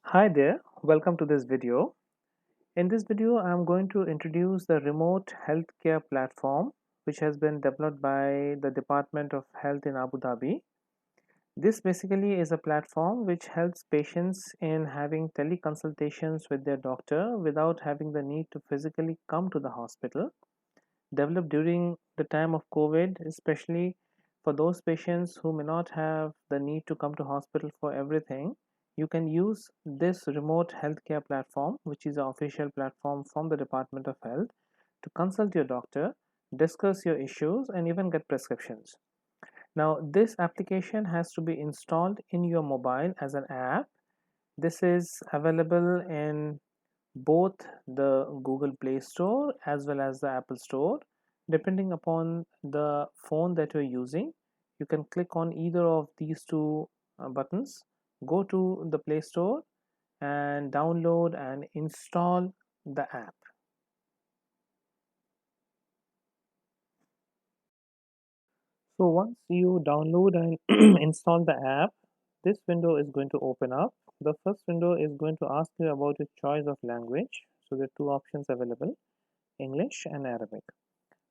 Hi there, welcome to this video. In this video, I'm going to introduce the remote healthcare platform which has been developed by the Department of Health in Abu Dhabi. This basically is a platform which helps patients in having teleconsultations with their doctor without having the need to physically come to the hospital. Developed during the time of COVID, especially for those patients who may not have the need to come to hospital for everything, you can use this remote healthcare platform, which is an official platform from the Department of Health, to consult your doctor, discuss your issues, and even get prescriptions. Now, this application has to be installed in your mobile as an app. This is available in both the Google Play Store as well as the Apple Store. Depending upon the phone that you're using, you can click on either of these two buttons, go to the Play Store and download and install the app. So once you download and install the app, this window is going to open up. The first window is going to ask you about your choice of language. So there are two options available, English and Arabic.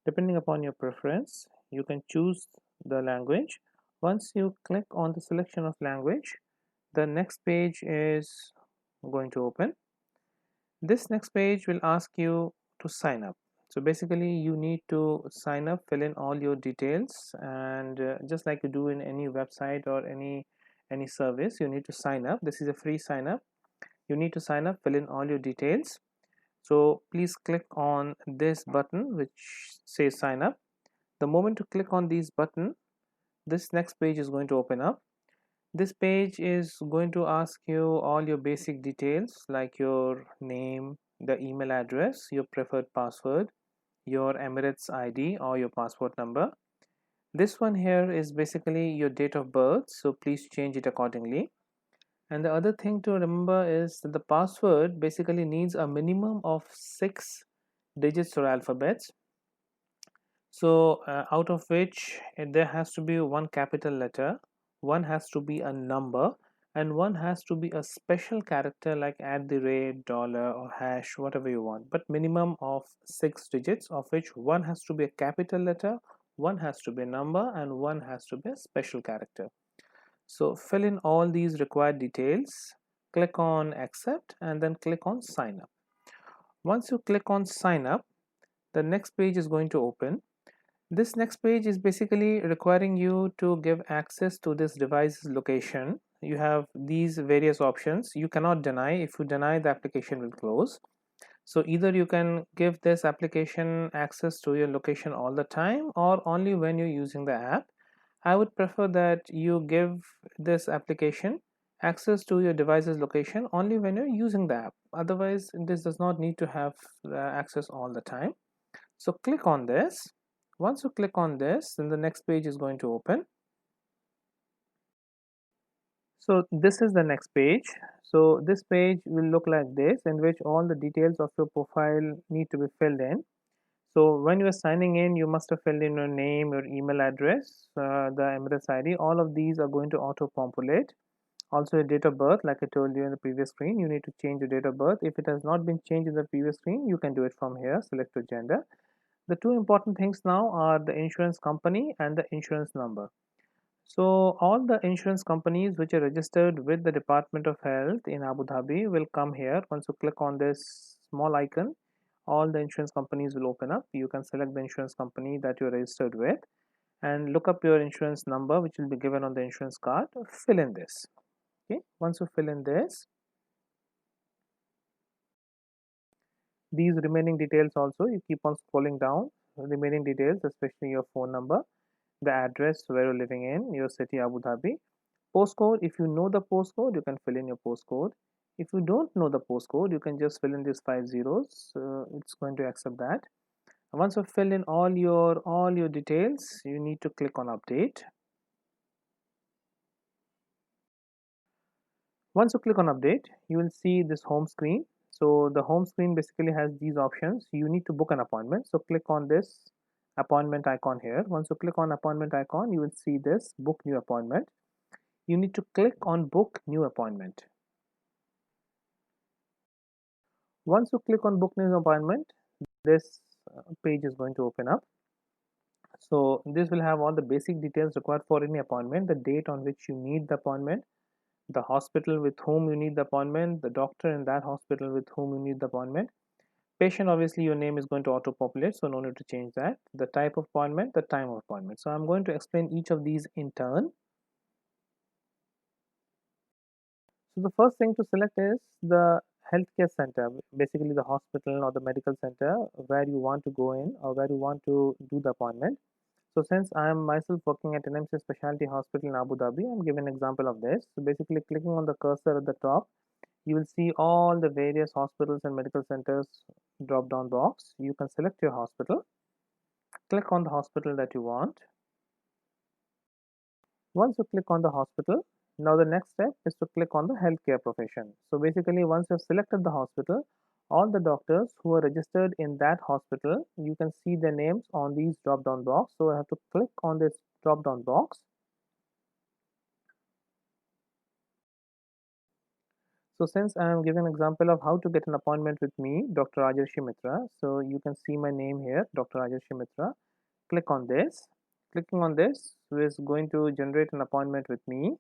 Depending upon your preference, you can choose the language. Once you click on the selection of language, the next page is going to open. This next page will ask you to sign up. So basically you need to sign up, fill in all your details, and just like you do in any website or any service, you need to sign up. This is a free sign up. You need to sign up, fill in all your details. So please click on this button which says sign up. The moment you click on this button, this next page is going to open up. This page is going to ask you all your basic details like your name, the email address, your preferred password, your Emirates ID or your passport number. This one here is basically your date of birth, so please change it accordingly. And the other thing to remember is that the password basically needs a minimum of 6 digits or alphabets. So out of which there has to be one capital letter, one has to be a number, and one has to be a special character like at the rate, dollar, or hash, whatever you want. But minimum of 6 digits, of which one has to be a capital letter, one has to be a number, and one has to be a special character. So fill in all these required details, click on accept, and then click on sign up. Once you click on sign up, the next page is going to open. This next page is basically requiring you to give access to this device's location. You have these various options. You cannot deny. If you deny, the application will close. So either you can give this application access to your location all the time or only when you're using the app. I would prefer that you give this application access to your device's location only when you're using the app. Otherwise, this does not need to have access all the time. So click on this. Once you click on this, then the next page is going to open. So this is the next page. So this page will look like this, in which all the details of your profile need to be filled in. So when you are signing in, you must have filled in your name, your email address, the Emirates ID. All of these are going to auto-populate. Also your date of birth, like I told you in the previous screen, you need to change your date of birth. If it has not been changed in the previous screen, you can do it from here. Select your gender. The two important things now are the insurance company and the insurance number. So all the insurance companies which are registered with the Department of Health in Abu Dhabi will come here. Once you click on this small icon, all the insurance companies will open up. You can select the insurance company that you're registered with and look up your insurance number, which will be given on the insurance card. Fill in this. Okay, once you fill in this, these remaining details also, you keep on scrolling down. Remaining details, especially your phone number, the address where you're living in, your city, Abu Dhabi. Postcode, if you know the postcode, you can fill in your postcode. If you don't know the postcode, you can just fill in these 5 zeros. It's going to accept that. And once you fill in all your details, you need to click on update. Once you click on update, you will see this home screen. So the home screen basically has these options. You need to book an appointment. So click on this appointment icon here. Once you click on appointment icon, you will see this book new appointment. You need to click on book new appointment. Once you click on book new appointment, this page is going to open up. So this will have all the basic details required for any appointment, the date on which you need the appointment, the hospital with whom you need the appointment, the doctor in that hospital with whom you need the appointment. Patient, obviously your name is going to auto populate, so no need to change that. The type of appointment, the time of appointment. So I'm going to explain each of these in turn. So the first thing to select is the healthcare center, basically the hospital or the medical center where you want to go in or where you want to do the appointment. So since I am myself working at NMC Specialty Hospital in Abu Dhabi, I'm giving an example of this. So basically clicking on the cursor at the top, you will see all the various hospitals and medical centers drop down box. You can select your hospital, click on the hospital that you want. Once you click on the hospital, now the next step is to click on the healthcare profession. So basically once you've selected the hospital, all the doctors who are registered in that hospital, you can see their names on these drop down box. So I have to click on this drop down box. So since I am giving an example of how to get an appointment with me, Dr. Rajarshi Mitra, so you can see my name here, Dr. Rajarshi Mitra. Click on this. Clicking on this is going to generate an appointment with me.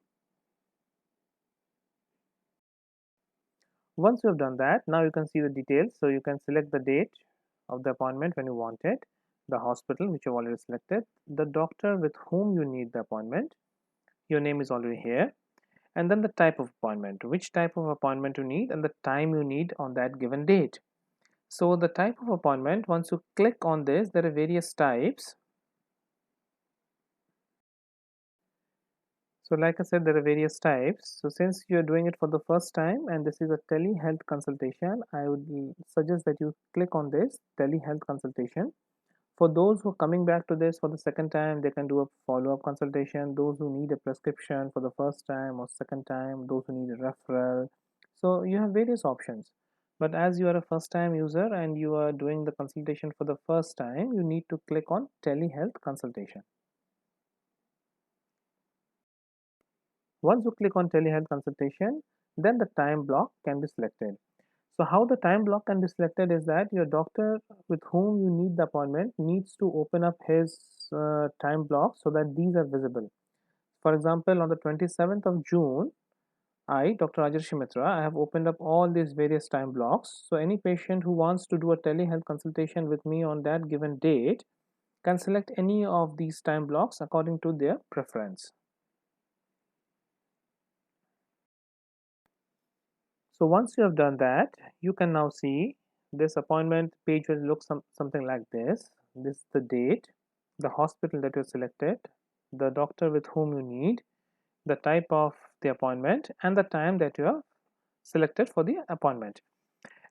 Once you have done that, now you can see the details. So you can select the date of the appointment when you want it, the hospital which you've already selected, the doctor with whom you need the appointment. Your name is already here. And then the type of appointment, which type of appointment you need and the time you need on that given date. So the type of appointment, once you click on this, there are various types. So like I said, there are various types. So since you're doing it for the first time and this is a telehealth consultation, I would suggest that you click on this telehealth consultation. For those who are coming back to this for the second time, they can do a follow-up consultation. Those who need a prescription for the first time or second time, those who need a referral. So you have various options. But as you are a first-time user and you are doing the consultation for the first time, you need to click on telehealth consultation. Once you click on telehealth consultation, then the time block can be selected. So how the time block can be selected is that your doctor with whom you need the appointment needs to open up his time block so that these are visible. For example, on the 27th of June, I, Dr. Rajarshi Mitra, I have opened up all these various time blocks. So any patient who wants to do a telehealth consultation with me on that given date can select any of these time blocks according to their preference. So once you have done that, you can now see this appointment page will look something like this. This is the date, the hospital that you selected, the doctor with whom you need, the type of the appointment, and the time that you have selected for the appointment.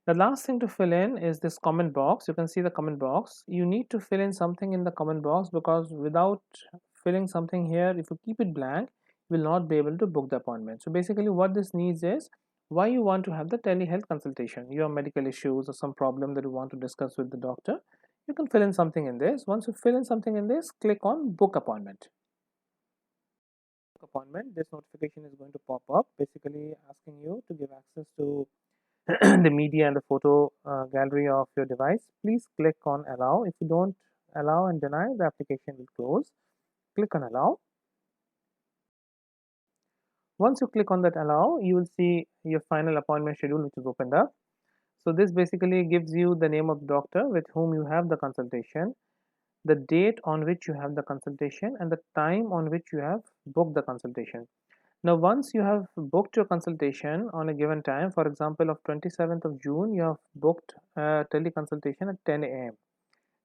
The last thing to fill in is this comment box. You can see the comment box. You need to fill in something in the comment box because without filling something here, if you keep it blank, you will not be able to book the appointment. So basically what this needs is why you want to have the telehealth consultation. You have medical issues or some problem that you want to discuss with the doctor. You can fill in something in this. Once you fill in something in this, click on book appointment. Appointment, this notification is going to pop up, basically asking you to give access to the media and the photo gallery of your device. Please click on allow. If you don't allow and deny, the application will close. Click on allow. Once you click on that allow, you will see your final appointment schedule which is opened up. So this basically gives you the name of the doctor with whom you have the consultation, the date on which you have the consultation, and the time on which you have booked the consultation. Now once you have booked your consultation on a given time, for example of 27th of June, you have booked a teleconsultation at 10 a.m.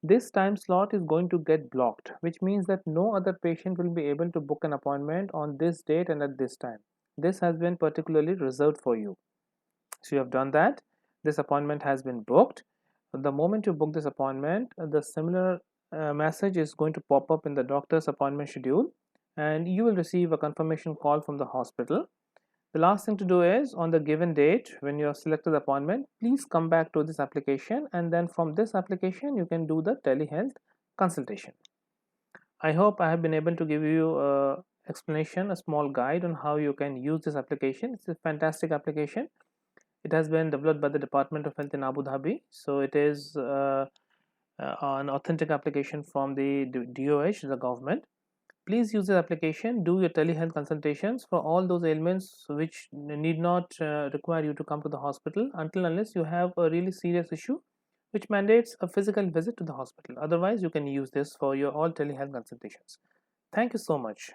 This time slot is going to get blocked, which means that no other patient will be able to book an appointment on this date and at this time. This has been particularly reserved for you. So you have done that. This appointment has been booked. The moment you book this appointment, the similar message is going to pop up in the doctor's appointment schedule and you will receive a confirmation call from the hospital. The last thing to do is on the given date when you have selected the appointment, please come back to this application and then from this application you can do the telehealth consultation. I hope I have been able to give you a explanation, a small guide on how you can use this application. It's a fantastic application. It has been developed by the Department of Health in Abu Dhabi. So it is an authentic application from the DOH, the government. Please use this application. Do your telehealth consultations for all those ailments which need not require you to come to the hospital until unless you have a really serious issue which mandates a physical visit to the hospital. Otherwise, you can use this for your all telehealth consultations. Thank you so much.